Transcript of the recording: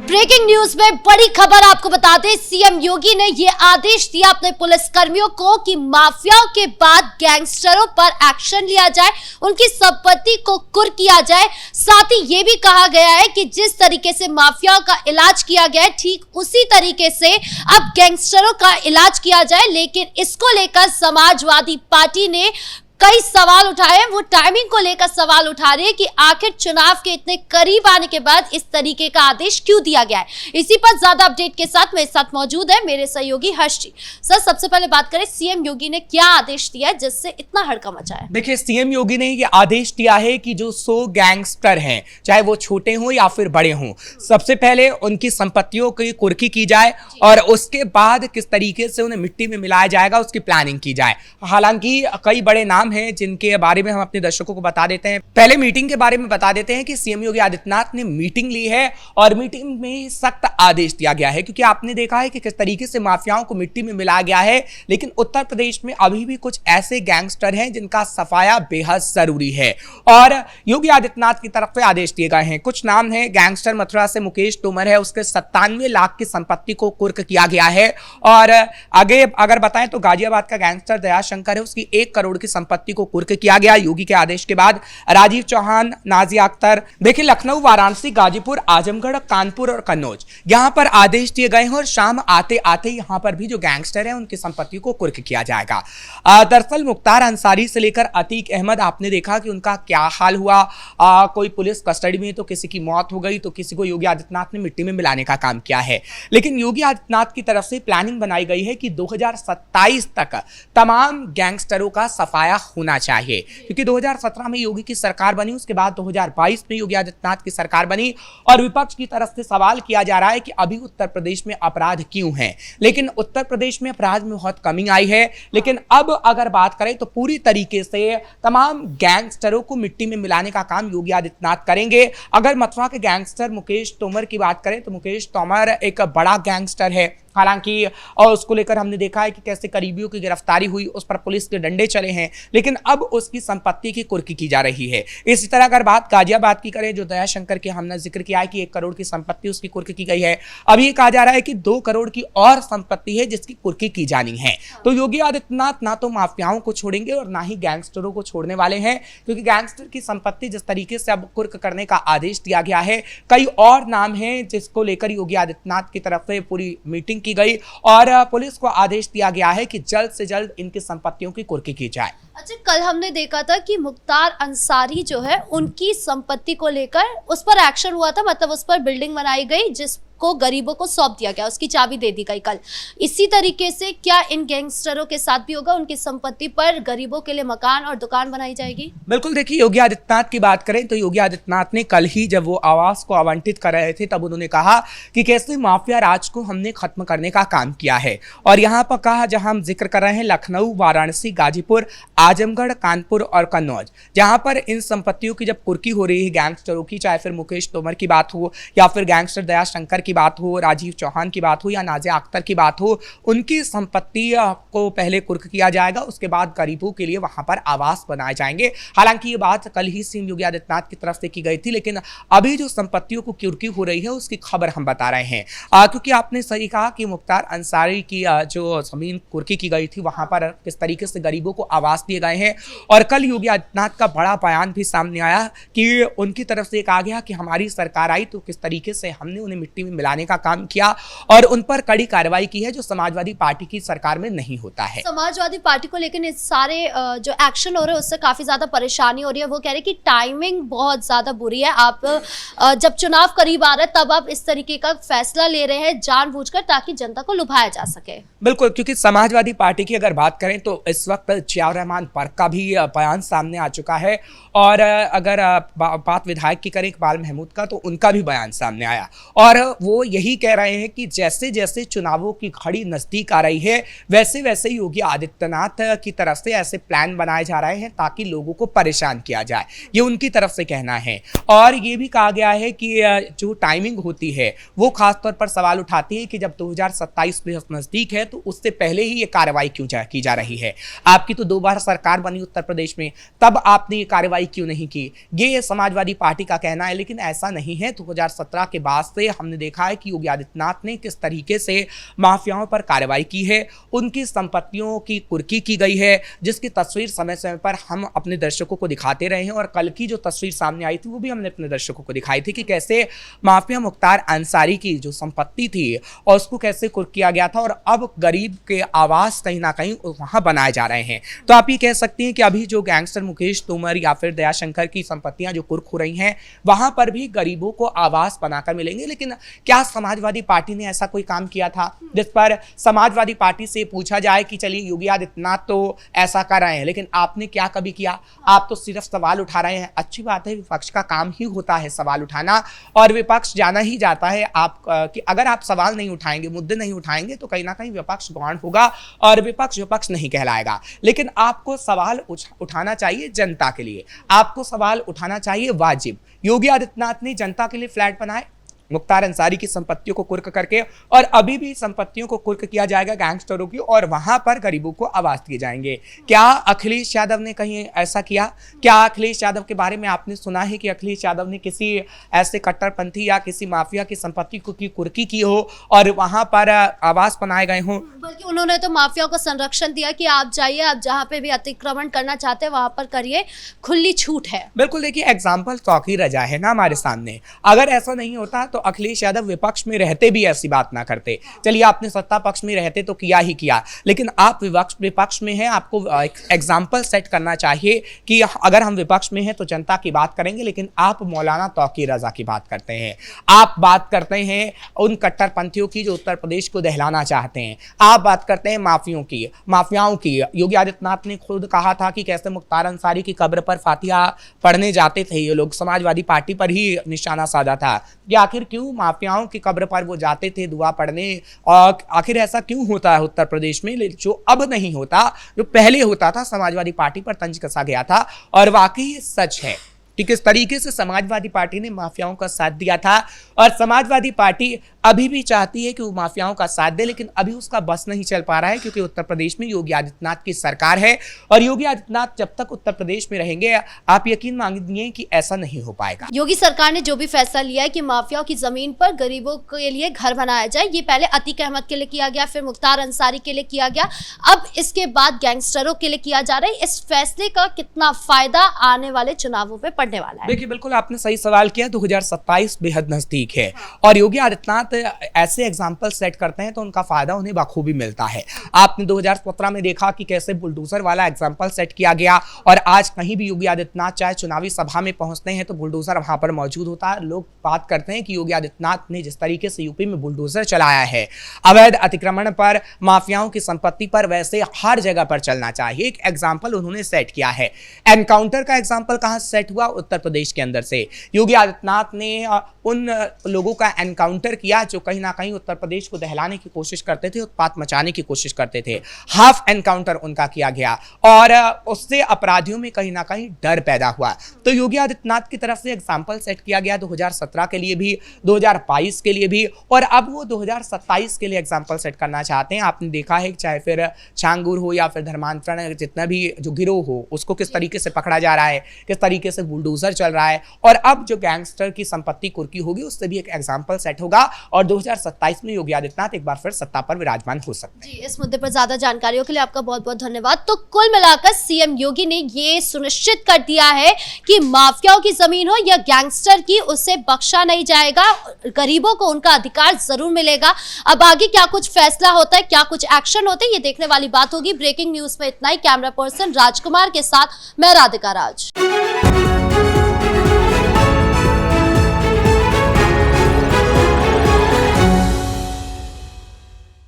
Breaking news में बड़ी खबर आपको बता दें, सीएम योगी ने ये आदेश दिया अपने पुलिस कर्मियों को कि माफियाओं के बाद गैंगस्टरों पर एक्शन लिया जाए, उनकी संपत्ति को कुर्क किया जाए। साथ ही ये भी कहा गया है कि जिस तरीके से माफियाओं का इलाज किया गया है, ठीक उसी तरीके से अब गैंगस्टरों का इलाज किया जाए। लेकिन इसको लेकर समाजवादी पार्टी ने कई सवाल उठाए। वो टाइमिंग को लेकर सवाल उठा रहे हैं कि आखिर चुनाव के इतने करीब आने के बाद इस तरीके का आदेश क्यों दिया गया है। इसी पर ज्यादा अपडेट के साथ मेरे साथ मौजूद है मेरे सहयोगी हर्ष जी। सर, सबसे पहले बात करें, सीएम योगी ने क्या आदेश दिया है जिससे इतना हड़कंप मचा है? देखिए, सीएम योगी ने ये आदेश दिया है कि जो 100 गैंगस्टर हैं, चाहे वो छोटे हों या फिर बड़े हों, सबसे पहले उनकी संपत्तियों की कुर्की की जाए और उसके बाद किस तरीके से उन्हें मिट्टी में मिलाया जाएगा उसकी प्लानिंग की जाए। हालांकि कई बड़े नाम हैं जिनके बारे में हम अपने दर्शकों को बता देते हैं। पहले मीटिंग के बारे में बता देते हैं कि सीएम योगी आदित्यनाथ ने मीटिंग ली है और मीटिंग में सख्त आदेश दिया गया है, क्योंकि आपने देखा है कि किस तरीके से माफियाओं को मिट्टी में मिलाया गया है। लेकिन उत्तर प्रदेश में अभी भी कुछ ऐसे गैंगस्टर हैं जिनका सफाया बेहद जरूरी है और योगी आदित्यनाथ की तरफ से आदेश दिए गए हैं। कुछ नाम है, गैंगस्टर मथुरा से मुकेश तोमर है, उसके 97 लाख की संपत्ति को कुर्क किया गया है। और आगे अगर बताएं तो गाजियाबाद का गैंगस्टर दयाशंकर है, उसकी 1 करोड़ की संपत्ति को कुर्क किया गया योगी के आदेश के बाद। राजीव चौहान, नाजिया अख्तर, देखिए लखनऊ, वाराणसी, गाजीपुर, आजमगढ़, कानपुर और कन्नौज, यहां पर आदेश दिए गए हैं और शाम आते आते यहां पर भी जो गैंगस्टर हैं उनकी संपत्ति को कुर्क किया जाएगा। दरअसल मुख्तार अंसारी से लेकर अतीक अहमद, आपने देखा कि उनका क्या हाल हुआ। कोई पुलिस कस्टडी में तो किसी की मौत हो गई, तो किसी को योगी आदित्यनाथ ने मिट्टी में मिलाने का काम किया है। लेकिन योगी आदित्यनाथ की तरफ से प्लानिंग बनाई गई है कि 2027 तक तमाम गैंगस्टरों का सफाया होना चाहिए, क्योंकि 2017 में योगी की सरकार बनी, उसके बाद 2022 में योगी आदित्यनाथ की सरकार बनी और विपक्ष की तरफ से सवाल किया जा रहा है कि अभी उत्तर प्रदेश में अपराध क्यों हैं। लेकिन उत्तर प्रदेश में अपराध में बहुत कमी आई है। लेकिन अब अगर बात करें तो पूरी तरीके से तमाम गैंगस्टरों को मिट्टी में मिलाने का काम योगी आदित्यनाथ करेंगे। अगर मथुरा के गैंगस्टर मुकेश तोमर की बात करें तो मुकेश तोमर एक बड़ा गैंगस्टर है, हालांकि और उसको लेकर हमने देखा है कि कैसे करीबियों की गिरफ्तारी हुई, उस पर पुलिस के डंडे चले हैं। लेकिन अब उसकी संपत्ति की कुर्की की जा रही है। इसी तरह अगर बात गाजियाबाद की करें, जो दयाशंकर की हमने जिक्र किया है कि 1 करोड़ की संपत्ति उसकी कुर्की की गई है, अब ये कहा जा रहा है कि 2 करोड़ की और संपत्ति है जिसकी कुर्की की जानी है। तो योगी आदित्यनाथ ना तो माफियाओं को छोड़ेंगे और ना ही गैंगस्टरों को छोड़ने वाले हैं, क्योंकि गैंगस्टर की संपत्ति जिस तरीके से अब कुर्क करने का आदेश दिया गया है, कई और नाम हैं जिसको लेकर योगी आदित्यनाथ की तरफ से पूरी मीटिंग की गई और पुलिस को आदेश दिया गया है कि जल्द से जल्द इनकी संपत्तियों की कुर्की की जाए। अच्छा, कल हमने देखा था कि मुख्तार अंसारी जो है उनकी संपत्ति को लेकर उस पर एक्शन हुआ था, मतलब उस पर बिल्डिंग बनाई गई जिसको गरीबों को सौंप दिया गया, उसकी चाबी दे दी गई कल। इसी तरीके से क्या इन गैंगस्टरों के साथ भी होगा? उनकी संपत्ति पर गरीबों के लिए मकान और दुकान बनाई जाएगी? बिल्कुल, देखिए योगी आदित्यनाथ की बात करें तो योगी आदित्यनाथ ने कल ही जब वो आवास को आवंटित कर रहे थे तब उन्होंने कहा कि कैसे माफिया राज को हमने खत्म करने का काम किया है। और यहाँ पर कहा, जहां हम जिक्र कर रहे हैं लखनऊ, वाराणसी, गाजीपुर, आजमगढ़, कानपुर और कन्नौज, जहां पर इन संपत्तियों की जब कुर्की हो रही है गैंगस्टरों की, चाहे फिर मुकेश तोमर की बात हो या फिर गैंगस्टर दयाशंकर की बात हो, राजीव चौहान की बात हो या नाजिया अख्तर की बात हो, उनकी संपत्ति को पहले कुर्क किया जाएगा, उसके बाद गरीबों के लिए वहां पर आवास बनाए जाएंगे। हालांकि ये बात कल ही सीएम योगी आदित्यनाथ की तरफ से की गई थी, लेकिन अभी जो संपत्तियों को कुर्की हो रही है उसकी खबर हम बता रहे हैं, क्योंकि आपने सही कहा कि मुख्तार अंसारी की जो जमीन कुर्की की गई थी वहां पर किस तरीके से गरीबों को आवास दिए गए हैं। और कल योगी आदित्यनाथ का बड़ा बयान भी सामने आया कि उनकी तरफ से कहा गया कि हमारी सरकार आई तो किस तरीके से हमने उन्हें मिट्टी में मिलाने का काम किया और उन पर कड़ी कार्रवाई की है, जो समाजवादी पार्टी की सरकार में नहीं होता है। समाजवादी पार्टी को लेकिन इस सारे जो एक्शन हो रहे हैं उससे काफी ज्यादा परेशानी हो रही है। वो कह रहे हैं कि टाइमिंग बहुत ज्यादा बुरी है, आप जब चुनाव करीब आ रहा है तब आप इस तरीके का फैसला ले रहे हैं जानबूझकर, ताकि जनता को लुभाया जा सके। बिल्कुल, क्योंकि समाजवादी पार्टी की अगर बात करें तो इस वक्त जियाउर रहमान बर्क का भी बयान सामने आ चुका है और अगर बात विधायक की करें इकबाल महमूद का, तो उनका भी बयान सामने आया और वो यही कह रहे हैं कि जैसे जैसे चुनावों की घड़ी नजदीक आ रही है वैसे वैसे योगी आदित्यनाथ की तरफ से ऐसे प्लान बनाए जा रहे हैं ताकि लोगों को परेशान किया जाए, ये उनकी तरफ से कहना है। और ये भी कहा गया है कि जो टाइमिंग होती है वो खासतौर पर सवाल उठाती है कि जब 2027 नजदीक है तो उससे पहले ही ये कार्रवाई क्यों की जा रही है। आपकी तो 2 बार सरकार बनी उत्तर प्रदेश में, तब आपने ये कार्रवाई क्यों नहीं की, ये समाजवादी पार्टी का कहना है। लेकिन ऐसा नहीं है, 2017 के बाद से हमने देखा देखा है कि योगी आदित्यनाथ ने किस तरीके से माफियाओं पर कार्रवाई की है, उनकी संपत्तियों की कुर्की की गई है, जिसकी तस्वीर समय समय पर हम अपने दर्शकों को दिखाते रहे हैं। और कल की जो तस्वीर सामने आई थी वो भी हमने अपने दर्शकों को दिखाई थी कि कैसे माफिया मुख्तार अंसारी की जो संपत्ति थी और उसको कैसे कुर्क किया गया था, और अब गरीब के आवास कहीं ना कहीं वहां बनाए जा रहे हैं। तो आप ये कह सकते हैं कि अभी जो गैंगस्टर मुकेश तोमर या फिर दयाशंकर की संपत्तियां जो कुर्क हो रही हैं, वहां पर भी गरीबों को आवास बनाकर मिलेंगे। लेकिन क्या समाजवादी पार्टी ने ऐसा कोई काम किया था जिस पर समाजवादी पार्टी से पूछा जाए कि चलिए योगी आदित्यनाथ तो ऐसा कर रहे हैं, लेकिन आपने क्या कभी किया? आप तो सिर्फ सवाल उठा रहे हैं। अच्छी बात है, विपक्ष का काम ही होता है सवाल उठाना, और विपक्ष जाना ही जाता है। आप कि अगर आप सवाल नहीं उठाएंगे, मुद्दे नहीं उठाएंगे, तो कहीं ना कहीं विपक्ष गौण होगा और विपक्ष नहीं कहलाएगा। लेकिन आपको सवाल उठाना चाहिए जनता के लिए, आपको सवाल उठाना चाहिए वाजिब। योगी आदित्यनाथ ने जनता के लिए फ्लैट बनाए, मुख्तार अंसारी की संपत्तियों को कुर्क करके, और अभी भी संपत्तियों को कुर्क किया जाएगा गैंगस्टरों की, और वहां पर गरीबों को आवास दिए जाएंगे। क्या अखिलेश यादव ने कहीं ऐसा किया? क्या अखिलेश यादव के बारे में आपने सुना है कि अखिलेश यादव ने किसी ऐसे कट्टरपंथी या किसी माफिया की संपत्ति की कुर्की की हो और वहां पर आवास बनाए गए हों? बल्कि उन्होंने तो माफिया को संरक्षण दिया कि आप जाइए, आप जहां पे भी अतिक्रमण करना चाहते हैं वहां पर करिए, खुली छूट है। बिल्कुल, देखिए एग्जाम्पल चौकी रजा है ना हमारे सामने। अगर ऐसा नहीं होता तो अखिलेश यादव विपक्ष में रहते भी ऐसी बात ना करते। चलिए, आपने सत्ता पक्ष में रहते तो किया ही किया, लेकिन आप विपक्ष में हैं, आपको एग्जाम्पल सेट करना चाहिए कि अगर हम विपक्ष में हैं तो जनता की बात करेंगे, लेकिन आप मौलाना तौकी रजा की बात करते हैं। आप बात करते हैं उन कट्टरपंथियों की जो उत्तर प्रदेश को दहलाना चाहते हैं। आप बात करते हैं माफियाओं की। योगी आदित्यनाथ ने खुद कहा था कि कैसे मुख्तार अंसारी की कब्र पर फातिहा पढ़ने जाते थे ये लोग, समाजवादी पार्टी पर ही निशाना साधा था कि आखिर क्यों माफियाओं की कब्र पर वो जाते थे दुआ पढ़ने, और आखिर ऐसा क्यों होता है उत्तर प्रदेश में जो अब नहीं होता, जो पहले होता था। समाजवादी पार्टी पर तंज कसा गया था, और वाकई ये सच है कि किस तरीके से समाजवादी पार्टी ने माफियाओं का साथ दिया था, और समाजवादी पार्टी अभी भी चाहती है कि वो माफियाओं का साथ दे, लेकिन अभी उसका बस नहीं चल पा रहा है क्योंकि उत्तर प्रदेश में योगी आदित्यनाथ की सरकार है, और योगी आदित्यनाथ जब तक उत्तर प्रदेश में रहेंगे आप यकीन मानिए कि ऐसा नहीं हो पाएगा। योगी सरकार ने जो भी फैसला लिया है कि माफियाओं की जमीन पर गरीबों के लिए घर बनाया जाए, ये पहले अतीक अहमद के लिए किया गया, फिर मुख्तार अंसारी के लिए किया गया, अब इसके बाद गैंगस्टरों के लिए किया जा रहा है। इस फैसले का कितना फायदा आने वाले चुनावों पे पड़ने वाला है? देखिए, बिल्कुल आपने सही सवाल किया। 2027 बेहद नजदीक है, और योगी आदित्यनाथ ऐसे एग्जाम्पल सेट करते हैं तो उनका फायदा उन्हें बखूबी मिलता है। आपने 2017 में देखा कि कैसे बुलडोजर वाला एग्जाम्पल सेट किया गया, और आज कहीं भी योगी आदित्यनाथ चाहे चुनावी सभा में पहुंचते हैं तो बुलडोजर वहां पर मौजूद होता है। लोग बात करते हैं कि योगी आदित्यनाथ ने जिस तरीके से यूपी में बुलडोजर चलाया है अवैध अतिक्रमण पर, माफियाओं की संपत्ति पर, वैसे हर जगह पर चलना चाहिए। एक एग्जाम्पल उन्होंने सेट किया है। एनकाउंटर का एग्जाम्पल कहां सेट हुआ? उत्तर प्रदेश के अंदर से योगी आदित्यनाथ ने उन लोगों का एनकाउंटर किया जो कहीं ना कहीं उत्तर प्रदेश को दहलाने की कोशिश करते थे, उत्पात मचाने की कोशिश करते थे। हाफ एनकाउंटर उनका किया गया, और उससे अपराधियों में कहीं ना कहीं डर पैदा हुआ। तो योगी आदित्यनाथ की तरफ से एग्जाम्पल सेट किया गया 2017 के लिए भी, 2022 के लिए भी, और अब वो 2027 के लिए एग्जाम्पल सेट करना चाहते हैं। आपने देखा है चाहे फिर छांगुर हो या फिर धर्मांतरण, जितना भी जो गिरोह हो उसको किस तरीके से पकड़ा जा रहा है, किस तरीके से बुलडोजर चल रहा है, और अब जो गैंगस्टर की संपत्ति कुर्की होगी उससे भी एक एग्जाम्पल सेट होगा, और 2027 में योगी आदित्यनाथ एक बार फिर सत्ता पर विराजमान हो सकते हैं। जी, इस मुद्दे पर ज्यादा जानकारियों के लिए आपका बहुत बहुत धन्यवाद। तो कुल मिलाकर सीएम योगी ने ये सुनिश्चित कर दिया है कि माफियाओं की जमीन हो या गैंगस्टर की, उसे बख्शा नहीं जाएगा, गरीबों को उनका अधिकार जरूर मिलेगा। अब आगे क्या कुछ फैसला होता है, क्या कुछ एक्शन होते हैं, ये देखने वाली बात होगी। ब्रेकिंग न्यूज में इतना ही। कैमरा पर्सन राजकुमार के साथ मैं राधिका राज।